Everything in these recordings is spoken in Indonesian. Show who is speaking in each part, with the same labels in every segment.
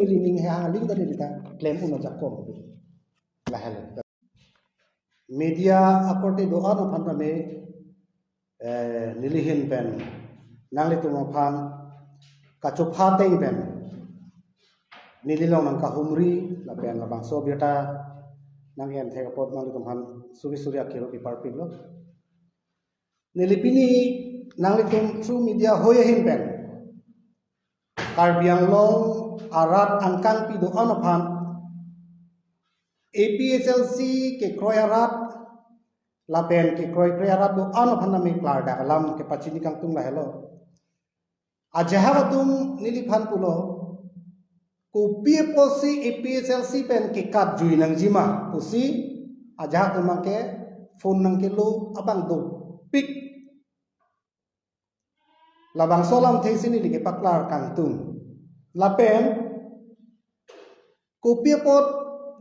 Speaker 1: nilining hangaling tadi kita klaim una jakom lahel media akorte doa no phan me nilihin pen nangli tuma phan kachupha teng pen nililong nang kahumri la pen la bang sobieta nang em thega pot nangli tum han subi surya kiro piparpin lo nilipini nangli tum through media hoye hin pen Karbiang Long arat angkang pido anopan APSLC ke kroyarat lapen ke kroyarat do anopan nami klarda alam ke pachini kang tung la hello ajahatum nilipan pulo ko posi APSLC pen ke kat jui nang jima pusi ajahatum ke phone nang ke lo abang do pik labang solam thei sini dige paklar kang tung lapen kopi pot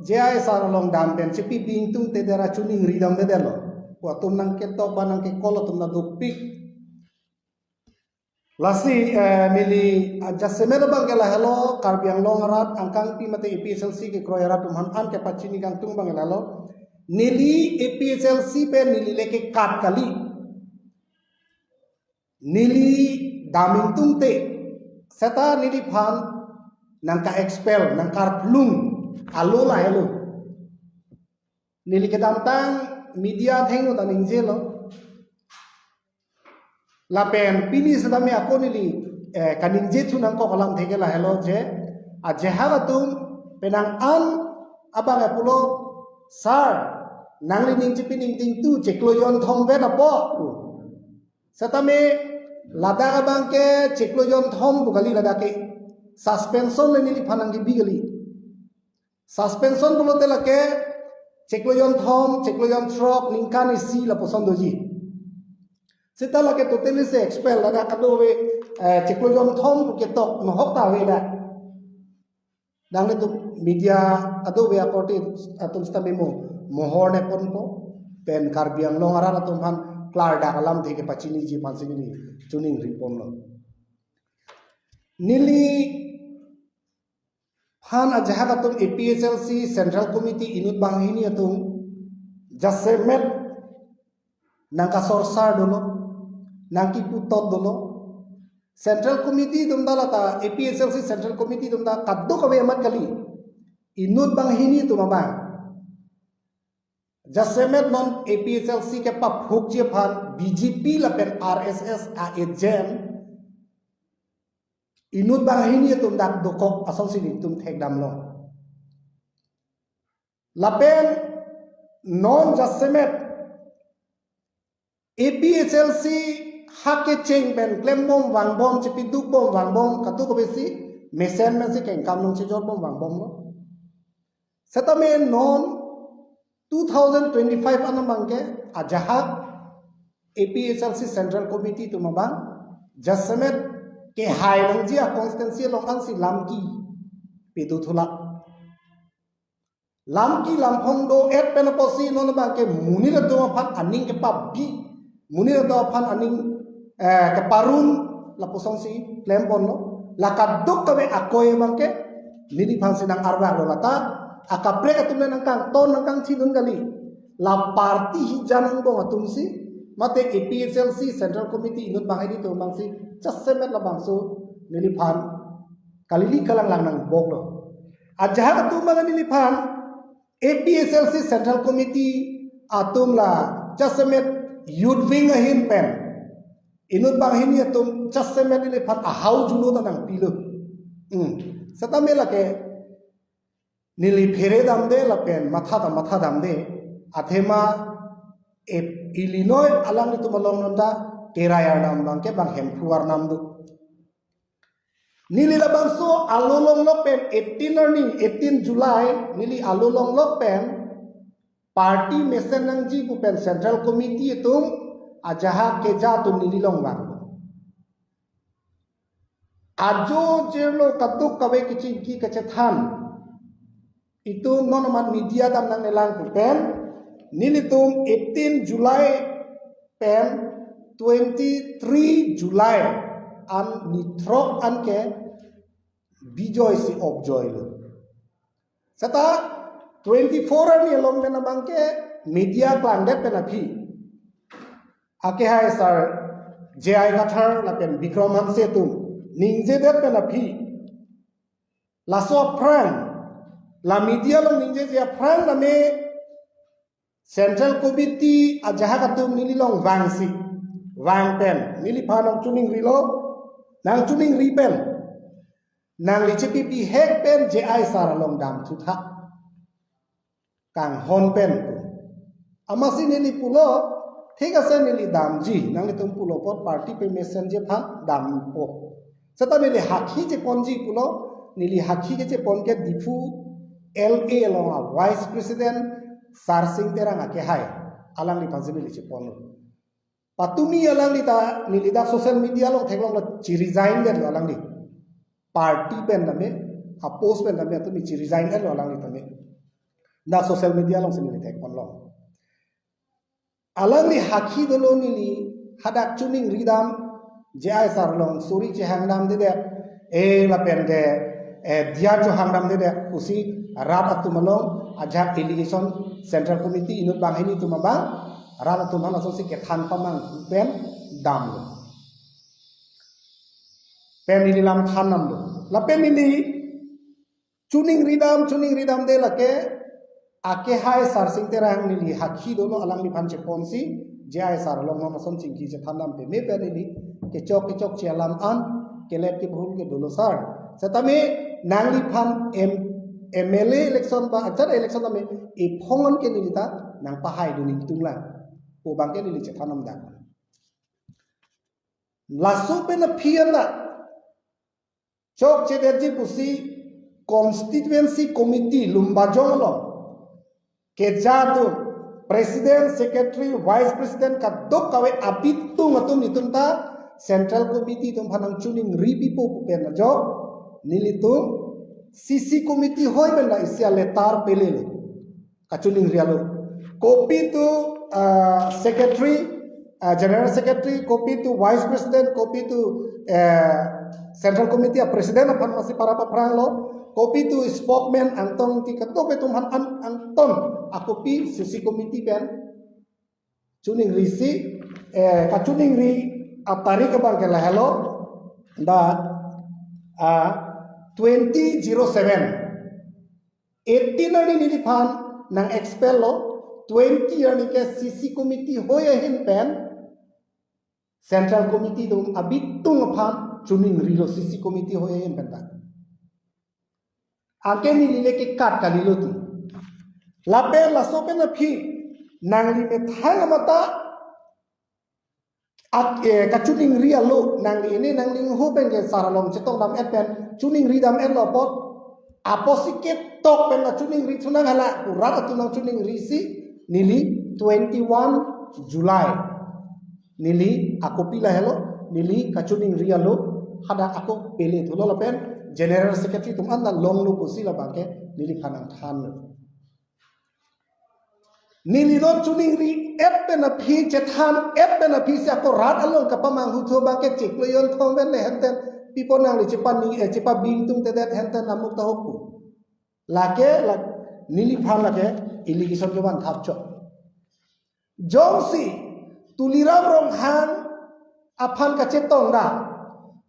Speaker 1: jai sarolong dam pen cepi bing tung te dera chuning ridam de delo wa tum nang ke to banang ke kolo tum na do pik lasi mili ajasemelo bang gela hello Karbiang Long arat angkang pi mate APSLC ke kroyarat tum han an ke pachini kang tung bang gela lo nili APSLC pe nili leke kat kali nili daming tungte seta nili phan nangka expel nangkar plung alo la hello nili kedam tang media thengo ta ningjelo lapen pini sedame ako nili kaningje thu nang ko kolam thegela hello je ajehagatum penang an abang apulo sar nangli ningji pining ting tu chekloyon thong ve na po setame lada abang ke chekloyon thom bugali lada ke suspension le nili phanang ki bigali suspension bulo te lake chekloyon thom chekloyon throk ningkani si la posandoji seta lake totally se expel lada kadowe chekloyon thom ke tok no hokta we da dangle tu media adowe akorti atum stamemo mohor ne ponpo pen Karbiang Long ara atum han klarda alam theke pachini ji pansini tuning ripon lo nili han ajaha atum APSLC Central Committee inut banghini atum jasemet nangka sorsar dolo nangki putot dolo Central Committee tumda lata APSLC Central Committee tumda kaddo kabe amat kali inut banghini tumama jasemet non APSLC ke pap huk je phan BJP lapen RSS a ejem inut banghini tum dak dokok asal sini tum thek dam lo lapen non jasemet APSLC hake cheng ben klem bom wang bom chipi duk bom wang bom katu ko besi mesen men se ken kam nong che jor bom wang bom lo setame non 2025 anamangke ajahak APSLC Central Committee tumabang jasemet ke hai long jia constituency long an si lamki pedu thula lamki lamphong do et penoposi non bang ke muni do phan aning ke pabi muni do phan aning ke parun la posong si klempon lo la kaduk kabe akoy bang ke nini phan sinang arba lo lata akapre atum nang kang ton nang kang chinun gali la party hijanang bong atum si mate APSLC Central Committee inut bangai to mangsi jasemet la bangso nili phan kalili kalang lang nang bok lo ajaha atum bang nili phan APSLC Central Committee atum la jasemet youth wing ahin pen inut bangai ni atum jasemet nili phan ahau juno ta nang pilo satame la ke nili phere dam de la pen matha dam de athema Illinois alang itu malong nanda keraya nam bang ke bang hempuar nam du nili la bangso alulong lok pen 18 July nili alulong lok pen party mesen nang ji bu pen Central Committee itu ajaha ke jatu nili long bang ajo jerlo katuk kabe kicing ki kecethan itu nonoman media tam nang nelang pen nilitum 18 July pen 23 July an nitrok an ke bijoy si objoy lo. Sata 24 ni long pena bangke media klangdet pena phi. Ake hai sar JI Kathar la pen Bikram Hamse tu ningje det pena phi. La so pran la media long ningje je pran la me Central Committee ajaha katum nili long wangsi wang pen nili phanong chuning rilo nang chuning ri pen nang li chipi hek pen JI sar long dam thu tha kang hon pen amasi nili pulo ঠিক আছে nili dam ji nang li tum pulo pot party pe messenger pha dam po sata nili hakhi je ponji pulo nili hakhi ke je ponke difu LA long vice president sarsing terang ake hai alang li panjili li ponu patumi alang li ta nili da social media long theklong lo chi resign den alang li party pen name oppose pen name tumi chi resign den alang li tame da social media long sin li thek pon long alang li hakhi dolo nili hadak chuning ridam jai sar long suri che hangdam de e la pen de dia cho hangdam de usi rat atumalong ajak delegation Central Committee inut bang ini tu mabang rana tu mana so si ke than pamang pen dam lo pen ini lam than nam lo la pen ini chuning ridam de la ke ake hai sar sing terang nili hakhi dolo alang ni panche ponsi jai sar long ma son chingki je than nam pe me pen ini ke chok chelam an ke let ke bhul ke dolo sar setame nangli phan MLA election ba ajar election ame e phongon ke nilita nang pahai du ning tungla o bang ke nili che thanam da lasu pe na phiana chok che derji pusi constituency committee lumbajong lo ke jadu president secretary vice president ka dok kawe apitung atum nitunta central committee tum phanang chuning ripipo pe na jo nilitung CC committee hoy benda isya letar pelele kachuning rialo copy to secretary general secretary copy to vice president copy to central committee president apan masih para paprang lo copy to spokesman antong ti kato pe tumhan anton akopi CC committee ben chuning risi kachuning ri atari ka bang kala hello da 2007 18 ani nili phan nang expel lo 20 ani ke CC committee hoye hin pen central committee dum abitung phan chuning rilo CC committee hoye hin pen ta ake nili le ke kat kalilo tu lape la sope na phi nang li me thang mata kachuning ria lo nang ini nang ling ho pen ke saralom chetong dam et pen chuning ri dam et lo pot aposike tok pen na chuning ri chunang hala urat atunang chuning ri si nili 21 July nili ako pila hello nili kachuning ria lo hada ako pele thulo la pen general secretary tum an long lo posila bangke nili phanang than nili non chuning ri et pen a phi che than et pen a phi se ko rat along ka pamang hu tho bangke chik lo yon thong ben le henten pipo nang li chepa ni chepa bing tung te det henten namuk ta hokku lake la nili phan lake irrigation ke ban thap cho jongsi tuliram rong hang aphan ka chetong da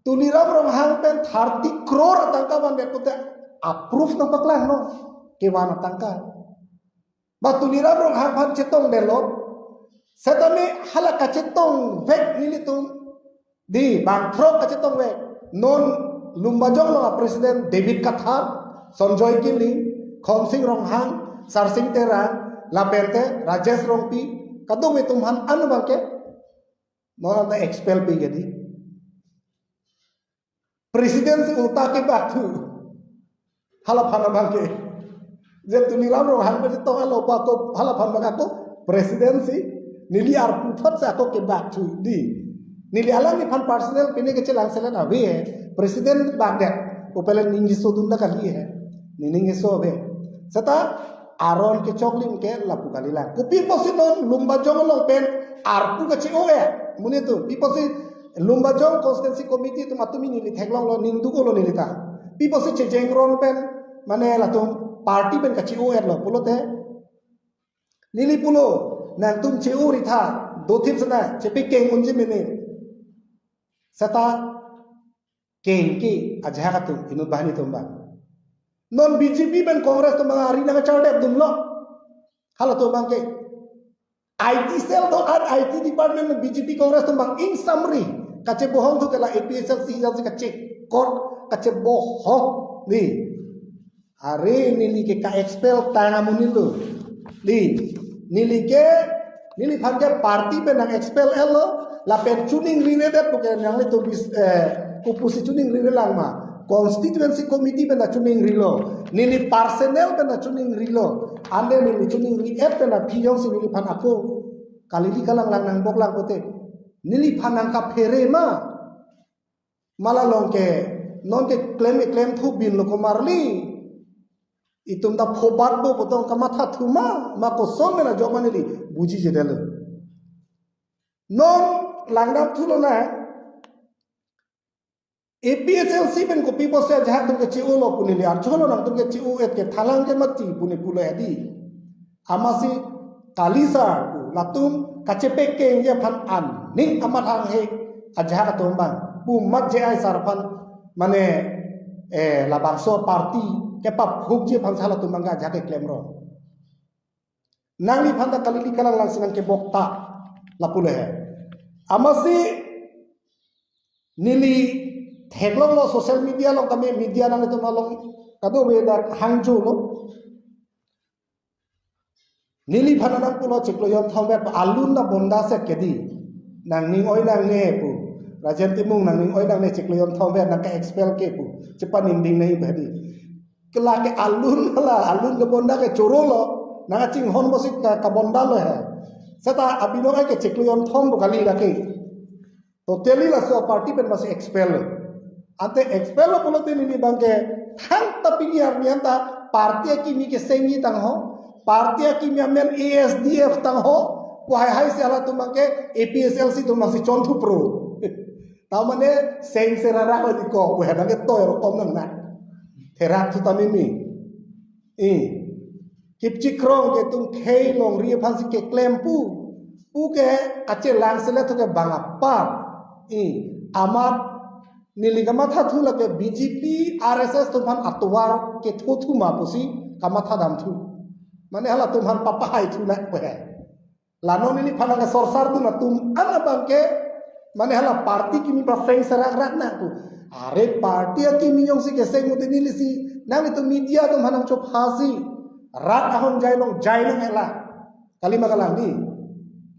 Speaker 1: tuliram rong hang pen 30 crore tangka ban be kote approve no paklang no ke wan tangka ba tuliram rong hang phan chetong de lo setame hala ka chetong vek nili tum di bang thro ka chetong vek non lumbajong lo president David Kathar Sanjoy Kiling Khomsing Ronghang Sarsing Tera Lapente Rajesh Rongpi kadong we tumhan anu bangke non the expel pe gedi president se uta ke batu hala phana bangke je tuliram Ronghang pe to alo pa ko hala phan banga ko presidency nili ar puthat sa ko ke batu di nili alam ni phan personal pine ke chelang selen abe hai president bagde upelen ningi so dunda kali hai ningi so abe sata aron ke choklim ke lapu kali la kopi posinon lumba jong lo pen arpu ke che oe mune to piposi lumba jong constituency committee to matumi nili theklong lo ningdu ko lo nili ta people si jengron pen mane la tum party pen ka COE lo pulote nili pulo nang tum COE ritha do thim sana chepe keng unji mene sata keng ki ajha ka tum inu bahani tum ba non BJP pen Congress tum mga ari na charte dum lo hala to bang ke IT cell to an IT department में BJP Congress tum bang in summary kache bohong tu kala APSL si jam se kache court kache bohong ni are nili ke ka expel tanga munilu nili phangke party pe nang expel elo la pen tuning related bukan yang itu bis kupusi tuning related lang ma constituency committee pe na tuning rilo nili personnel pe na tuning rilo ande nili tuning ri et pe na phiyong si nili phan ako kalili kalang lang nang bok lang pote nili phanang ka phere ma mala longke non ke claim thu bin lo ko marli itum da phobat bo potong kamatha thuma ma ko som na jo manili buji je del non langdam thulo na APSLC pen ko people se jahat tum ke CU lo punili ar cholo nang tum ke CU et ke thalang ke mati puni pulo edi amasi kalisa latum kacepe ke ye phan an ning amathang he ajha ka tum bang bu mat je ai sarpan mane labang so party ke pap huk je phan sala tum banga jake claim ro nang li phanda kalili kalang lang sinang ke bokta lapule he amasi nili theklong lo social media long kami media nang itu malong kado beda hangju lo nili phananang pulo chiklo yom thombe alun na bonda se kedi nang ning oi nang ne pu rajen timung nang ning oi nang ne chiklo yom thombe nang ka expel ke pu cepan ning ding nei badi kela ke alun ke bonda ke choro lo nang ching hon bosik ka bonda lo he sata abino ke chiklo yom thom bukali rake to teli la so party pen mas expel ante expel pulo tini ni bangke thang tapi ni armianta party ki mi ke sengi tang ho party ki mi amen ASDF tang ho wahai hai se ala tumake APSLC tumasi chonthu pro tamane seng serara di ko bu hana ke to ro kom nang na therak tu tamimi kipchi krong ke tum khei long ri phansi ke claim pu ke ache lang sele to ke bangapa amat nili kamatha thula ke BJP RSS tumhan atwar ke thothu ma pusi kamatha dam thu mane hala tumhan papa hai thu na pe lano nili phana ke sorsar tu na tum ana bangke mane hala party ki mi ba seng sarak rak na tu are party ki mi yong si ke seng mute nili si nang itu media tumhan chop hasi rat ahon jailong hela kalima kalang ni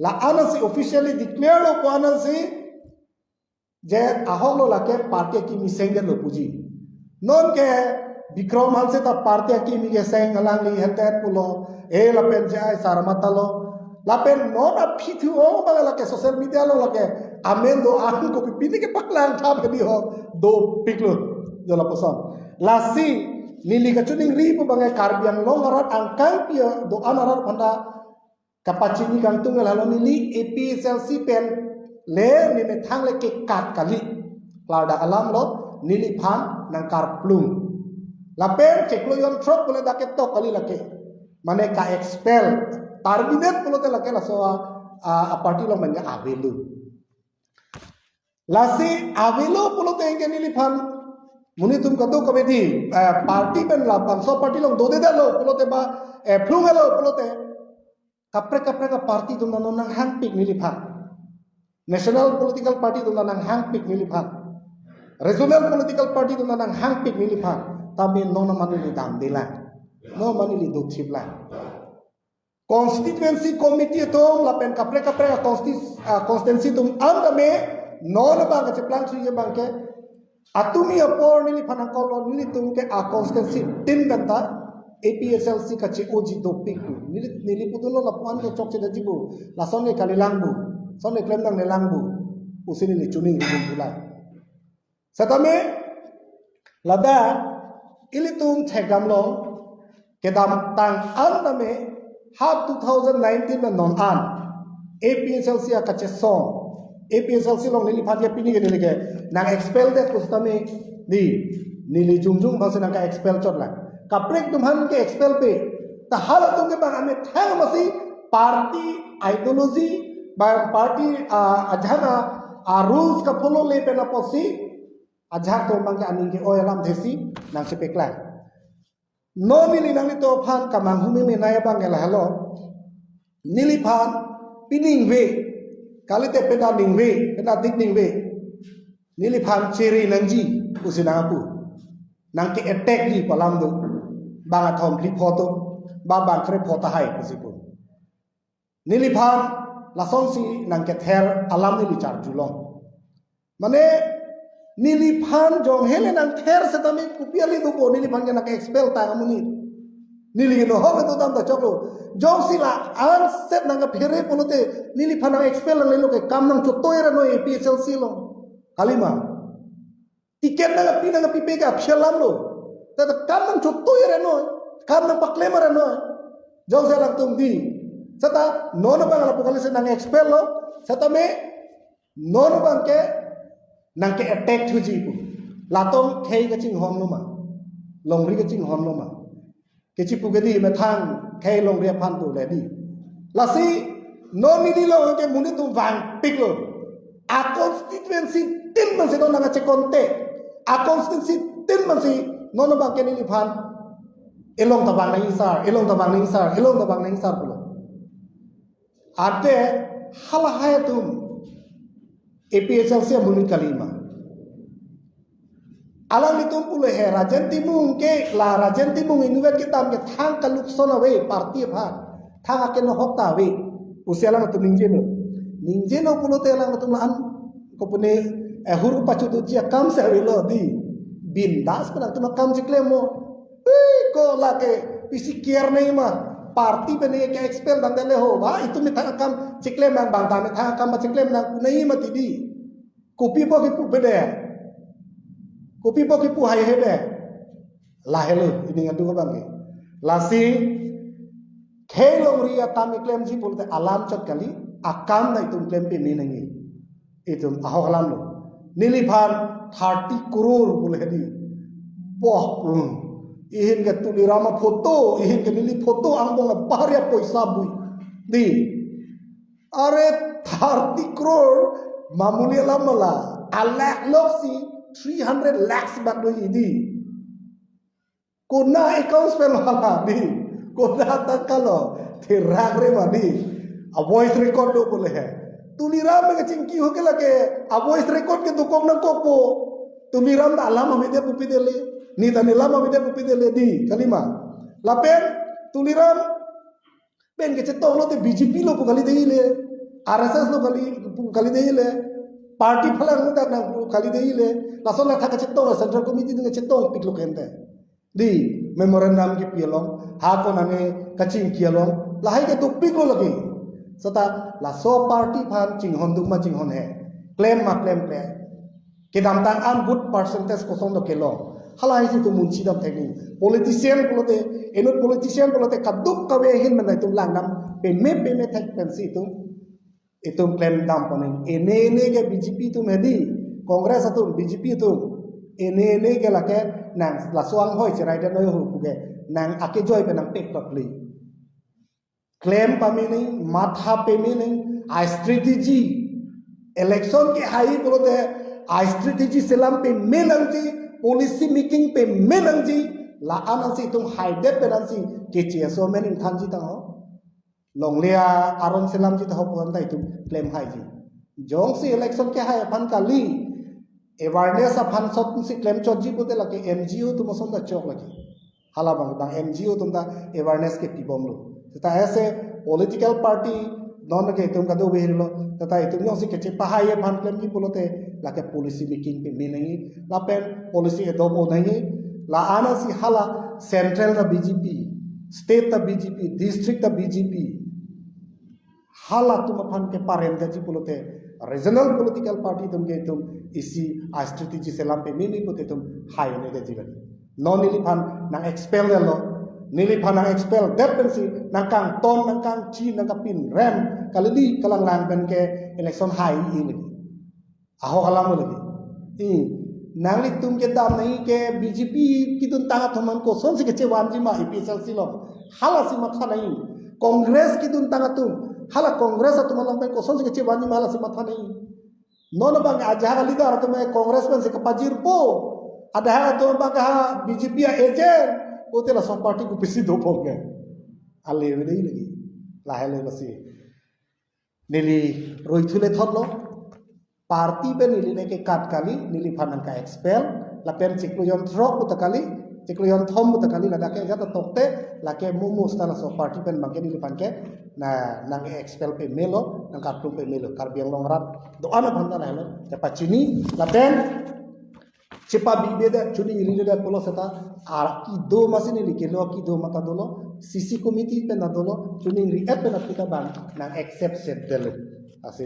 Speaker 1: la ana si officially declared ko ana si J aholo lake party ki mi sengel lo puji non ke bikrom hanse ta party ki mi ke seng alang li hete pulo e la pen jai sarmatalo la pen non a pithu o ba la ke social media lo lake amen do ahun ko pipini ke paklang tha bhi ho do piklo jo la poson la si nili ka chuning ri pu bangai karbiang long arat angkang pia do anarat panda kapachini kantung lalo nili APSLC pen le ni ne thang le ke kat kali plada alam lo nili phan nang kar plum la pen cheklo yon trop pole da ke to kali lake mane ka expel terminate pole te lake la so a party lo manja avelu la si avelu pole te ke nili phan muni tum kato kabedi party pen la bangso party lo do de lo pole te ba plum lo pole te kapre ka party tum nang hang pik nili phan national political party tu nang hang pik nili phan regional political party tu nang hang pik nili phan tabi no na manili dam dila no manili dukhip la constituency committee to la pen kapre constituency tum anga me no na ba ka plan su ye bangke atumi apor nili phan ko lo nili tum ke a constituency tin banta APSLC ka chi oji do pik nili pudulo la pan ko chok che jibu la sonne kalilangbu sonne claim nang nelangbu usini li chuning rin bulai satame lada ilitum thegam lo kedam tang an name half 2019 में non an APSLC ka che song APSLC long nili phatia pini ke nang expel det kusame di nili jungjung bang senang ka expel chot lang kaprek tumhan ke expel pe ta hal tum ke bang ame thang masi party ideology by party ajhana rules ka follow le pe na posi ajha to bang ke aning ke oyalam thesi nang se pekla no nili nang to phan kamang humi me naya bang la halo nili phan pining we kalite peda ning we peda dik ning we nili phan cheri nangji usinapu nang ke attack ni palam do bang athom kli photo ba bang kre phota hai kusipu nili phan la song si nang ke ther alam ni char julong mane nili phan jong hele nang ther se tami kupiali do ko nili phan ke nak expel ta amuni nili no hobe to dam da choklo jong sila an set nang phere polote nili phan nang expel le lo ke kam nang chotoira no epsl silo kalima tiket nang pipe ka phelam lo ta kam nang chotoira no kam nang paklemara no jong se lang tum di sata nono bang la pokali se nang expel lo sata me nono bang ke nang ke attack thu ji pu latong khei ka ching hom lo ma longri ka ching hom lo ma ke chi pu ke di me thang khei longri phan tu le di la si no ni di lo ke muni tu wang pik lo a constituency tin man se don nang che konte a constituency tin man si nono bang ke ni phan elong ta bang nang sar elong ta bang nang sar elong ta bang nang sar pulo ate hala hai tum APSL se muni kalima alam itum pulo he rajan timung ke la rajan timung inuet kitam ke thang kaluk sona we party pha thang ake no hokta we usela no ningje no pulo te lang tum an ko pune huru pachu tu chia kam se we lo di bin das pa tum kam jikle mo ko la ke pisi kier nei ma party bene ke expel bang dele ho ba itu mi thang kam jikle mang bang ta mi thang kam jikle nang nei ma ti di kopi po ki pu bede kopi po ki pu hai hede la helo ini ngadu ko bang la si khelong ria tam klem ji bolte alam chot kali akam na itum klem pe ni nangi itum aho alam lo nili phan 30 crore bol hedi boh ihin ke tuli rama photo ihin ke nili photo ambong bahria poisa bui di are 30 crore mamuli lamala alak loksi 300 lakhs bat do idi kuna accounts pe hala di kuna takalo thiragre madi a voice record do bole hai tuliram me chinki ho ke lage a voice record ke dukong na kopo tuliram da alam amide pupi dele ni da nilam amide pupi dele di kalima lapen tuliram ben ke chetong lo te BJP lo kali deile RSS lo kali deile party phalang da na kali deile lason la thaka chetong central committee de chetong piklo kente di memorandum ki pielong ha ko nane kaching kielong la hai ke tu piklo lagi sata la so party phan ching hon duk ma ching hon he claim ma claim pe ke dam tang an good percentage ko song do kelo hala hi tu mun chi dam thekni politician polote enot politician polote kaduk ka we hin man tu lang nam pe me thek pen si tu itum claim dam paning ene ke BJP tu medi Congress atum BJP tu ene ke lake nang la suang hoi chirai de noi hu ke nang ake joy pe nang pek totli claim pamini matha pemini a strategy election ke hai bolote a strategy selam pe menangji policy making pe menangji la anasi tum haide pe nansi ke che so menin thanji ta ho longlia aron selam ji ta ho pon dai tum claim hai ji jong si election ke hai phan kali awareness of han sot si claim chot ji bote lake NGO tum som da chok lake hala bang NGO tum da awareness ke tibom lo ta ऐसे political party non ke tum ka do behilo ta itum yo si ke che pahai phan claim ji bolote lake policy making pe menangi la pen policy adopt ho nahi la ana si hala central da BJP state da BJP district da BJP hala tum phan ke parem da ji bolote regional political party tum ke tum isi a strategy selam pe mini pote tum hai ne de jigan non nili phan nang expel lo nili phan nang expel dependency nang kang tom nang kang chi nang ka pin rem kalidi kalang lang ben ke election hai ini aho halam lagi nang li tum ke dam nahi ke BJP kidun tanga thoman ko son se ke chewan ji ma EPSL silom hala si ma tha nahi Congress kidun tanga tum hala Congress atuman lang ko son se ke chewan ji ma hala si ma tha nahi non bang aja leader to me Congress man se ke pajir po ada to bang ha BJP agent o te la so party ko pisi do pok ke ale ve dei lagi la hele basi nili roithule thotlo party pe nili ne ke kat kali nili phanan ka expel la pen chikluyon throk utakali chikluyon thom utakali la dake ga tokte la ke mumu stala so party pen mangke nili panke na nang expel pe melo nang kartu pe melo karbiang longrat do ana bhanda na helo te pachini la pen chipa bibe da chuni nili da polo seta ar ki do masini li kelo ki do mata dolo CC committee pe na dolo chuni ri app na pika ban nang accept set delo asi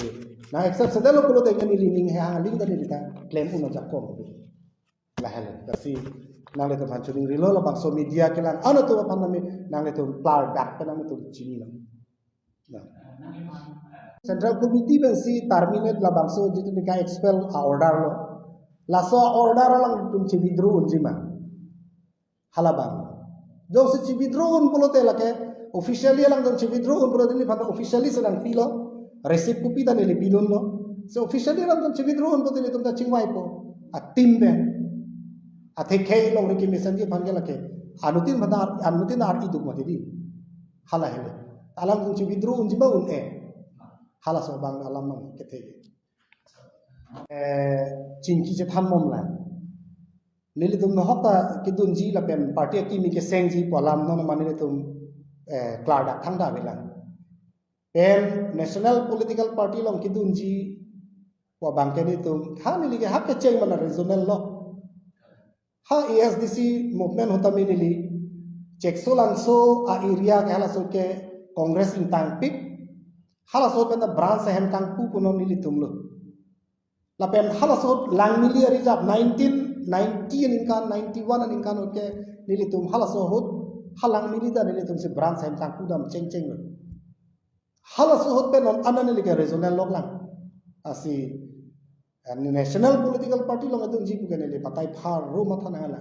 Speaker 1: na accept set delo polo te ngani lining he hang ling da ni ta claim uno jakkom la helo kasi nang le to ban chuni ri lo la bang so media kelan ana to pan na me nang le to plar dak pe nang to chini na central committee ben si terminate la bang so jitu ni ka expel a order lo la so order lang tum chi withdraw unjima halabang jo se chi withdraw un polo te la ke officially lang dong chi withdraw un polo ni phata officially se lang pilo receipt copy da ni pilon lo so officially lang dong chi withdraw un polo ni tum ta chingwai po a tim be a the ke long ni ki mission ji phan ge la ke anutin ar iduk ma di hala hele alam dong chi withdraw unjima un hala so bang alam mang ke the chinki je thammom la nili tum hota kidun ji la pen party ki mi ke seng ji polam no mani tum klada thangda bela pen national political party long kidun ji po bangke ni tum ha nili ke hak cheng mana regional lo ha ASDC movement hota mi nili chekso langso a area ke hala so ke congress in tang pik hala so pen branch hem tang pu puno nili tum lo la pen hala so lang mili reserve 1990 ninkan 91 ninkan oke nili tum hala so hot halang mili da nili tum se branch hem tang pudam cheng cheng hala so hot pen on anani nili ke regional lok lang asi national political party long atung ji pu ke nili patai phar ro matha na la